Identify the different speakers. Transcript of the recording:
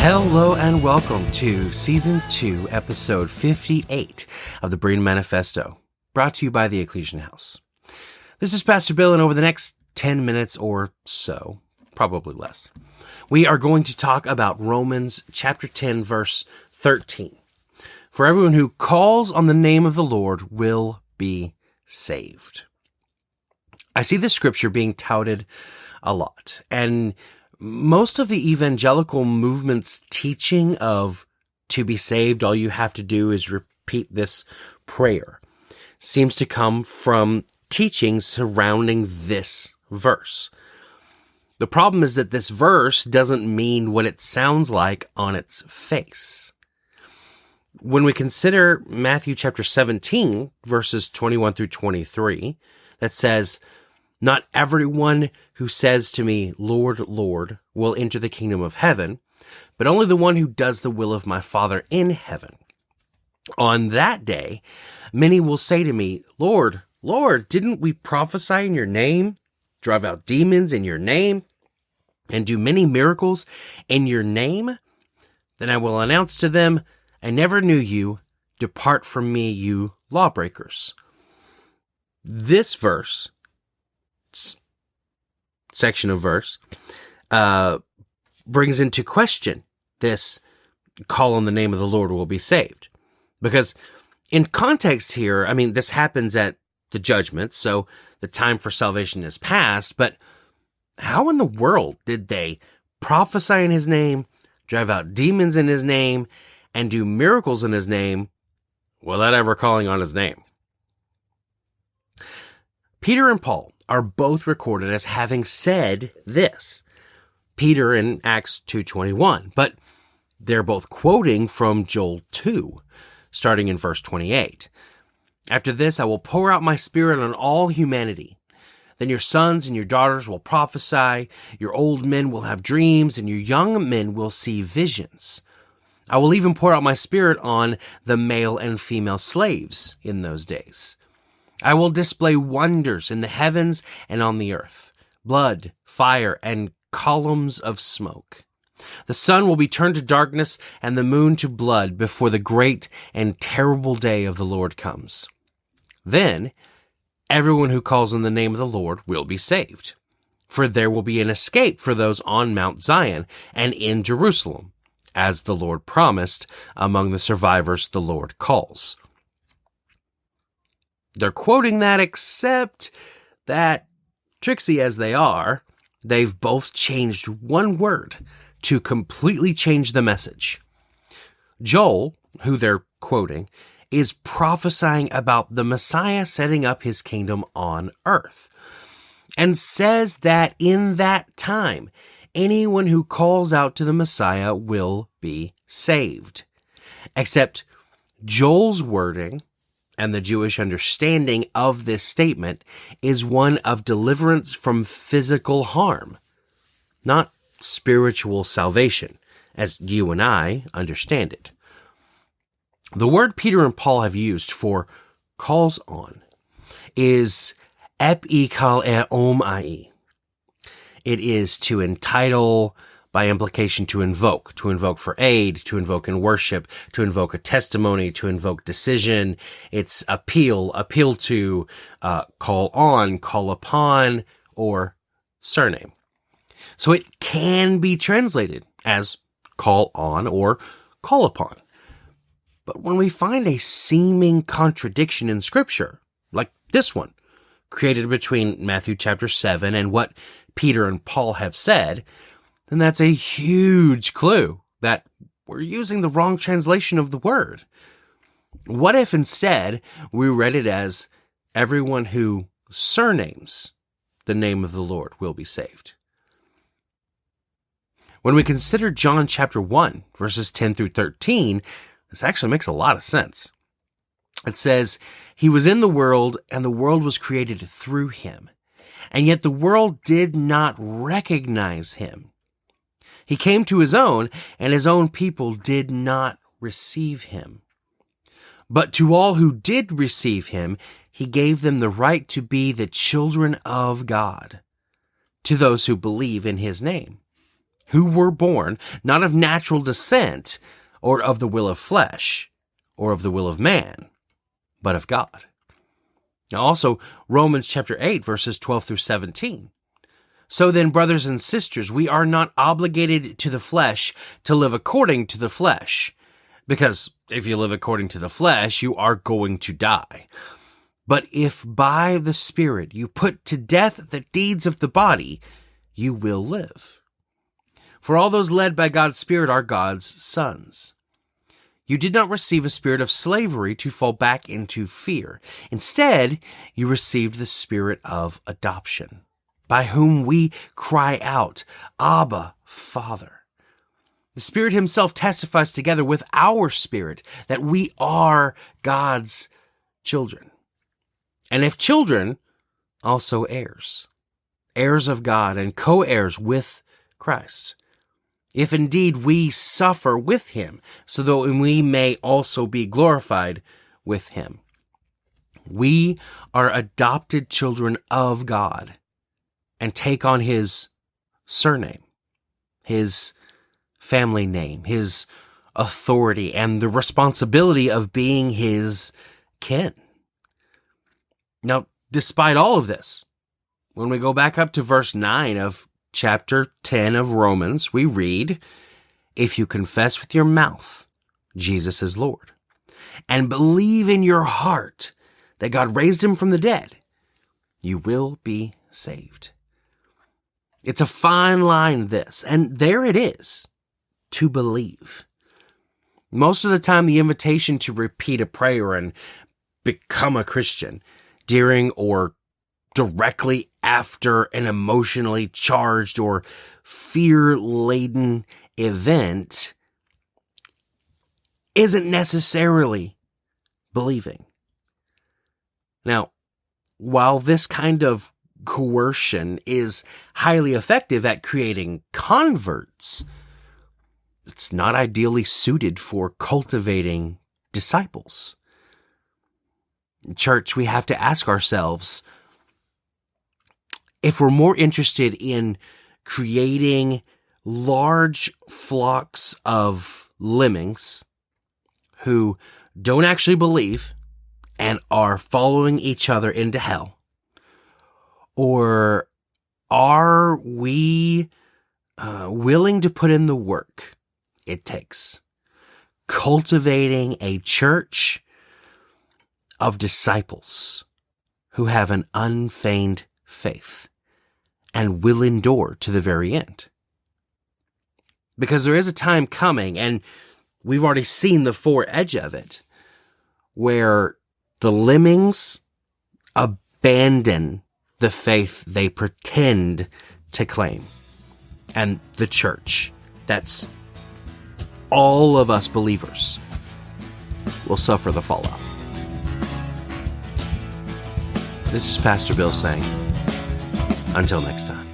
Speaker 1: Hello and welcome to Season 2, Episode 58 of the Berean Manifesto, brought to you by the Ekklesian House. This is Pastor Bill, and over the next 10 minutes or so, probably less, we are going to talk about Romans chapter 10, verse 13. For everyone who calls on the name of the Lord will be saved. I see this scripture being touted a lot, and most of the evangelical movement's teaching of to be saved, all you have to do is repeat this prayer, seems to come from teaching surrounding this verse. The problem is that this verse doesn't mean what it sounds like on its face. When we consider Matthew chapter 17, verses 21 through 23, that says, "Not everyone who says to me, 'Lord, Lord,' will enter the kingdom of heaven, but only the one who does the will of my Father in heaven. On that day, many will say to me, 'Lord, Lord, didn't we prophesy in your name, drive out demons in your name, and do many miracles in your name?' Then I will announce to them, 'I never knew you. Depart from me, you lawbreakers.'" This verse, section of verse, brings into question this call on the name of the Lord will be saved. Because in context here, this happens at the judgment, so the time for salvation is past, but how in the world did they prophesy in his name, drive out demons in his name, and do miracles in his name without ever calling on his name? Peter and Paul are both recorded as having said this. Peter in Acts 2:21, but they're both quoting from Joel 2, starting in verse 28. "After this, I will pour out my spirit on all humanity. Then your sons and your daughters will prophesy, your old men will have dreams, and your young men will see visions. I will even pour out my spirit on the male and female slaves in those days. I will display wonders in the heavens and on the earth, blood, fire, and columns of smoke. The sun will be turned to darkness and the moon to blood before the great and terrible day of the Lord comes. Then everyone who calls on the name of the Lord will be saved. For there will be an escape for those on Mount Zion and in Jerusalem, as the Lord promised, among the survivors the Lord calls." They're quoting that, except that, tricksy as they are, they've both changed one word to completely change the message. Joel, who they're quoting, is prophesying about the Messiah setting up his kingdom on earth, and says that in that time, anyone who calls out to the Messiah will be saved. Except Joel's wording and the Jewish understanding of this statement is one of deliverance from physical harm, not spiritual salvation, as you and I understand it. The word Peter and Paul have used for calls on is ep-ee-kal-eh, om-ahee. It is to entitle, by implication to invoke for aid, to invoke in worship, to invoke a testimony, to invoke decision. It's appeal to, call on, call upon, or surname. So it can be translated as call on or call upon. But when we find a seeming contradiction in Scripture, like this one, created between Matthew chapter 7 and what Peter and Paul have said, then that's a huge clue that we're using the wrong translation of the word. What if instead we read it as everyone who surnames the name of the Lord will be saved? When we consider John chapter 1, verses 10 through 13, this actually makes a lot of sense. It says, "He was in the world, and the world was created through him, and yet the world did not recognize him. He came to his own, and his own people did not receive him. But to all who did receive him, he gave them the right to be the children of God, to those who believe in his name, who were born not of natural descent or of the will of flesh or of the will of man, but of God. Now also, Romans chapter 8, verses 12 through 17. So then, brothers and sisters, we are not obligated to the flesh to live according to the flesh, because if you live according to the flesh, you are going to die. But if by the Spirit you put to death the deeds of the body, you will live. For all those led by God's Spirit are God's sons. You did not receive a spirit of slavery to fall back into fear. Instead, you received the spirit of adoption, by whom we cry out, Abba, Father. The Spirit himself testifies together with our spirit that we are God's children. And if children, also heirs, heirs of God and co-heirs with Christ. If indeed we suffer with him, so that we may also be glorified with him. We are adopted children of God and take on his surname, his family name, his authority, and the responsibility of being his kin. Now, despite all of this, when we go back up to verse 9 of chapter 10 of Romans, we read, if you confess with your mouth Jesus is Lord, and believe in your heart that God raised him from the dead, you will be saved. It's a fine line, this, and there it is, to believe. Most of the time, the invitation to repeat a prayer and become a Christian during or directly after an emotionally charged or fear-laden event isn't necessarily believing. Now, while this kind of coercion is highly effective at creating converts, it's not ideally suited for cultivating disciples. Church, we have to ask ourselves, if we're more interested in creating large flocks of lemmings who don't actually believe and are following each other into hell, or are we willing to put in the work it takes, cultivating a church of disciples who have an unfeigned faith and will endure to the very end? Because there is a time coming, and we've already seen the foredge of it, where the lemmings abandon the faith they pretend to claim. And the church, that's all of us believers, will suffer the fallout. This is Pastor Bill saying, until next time.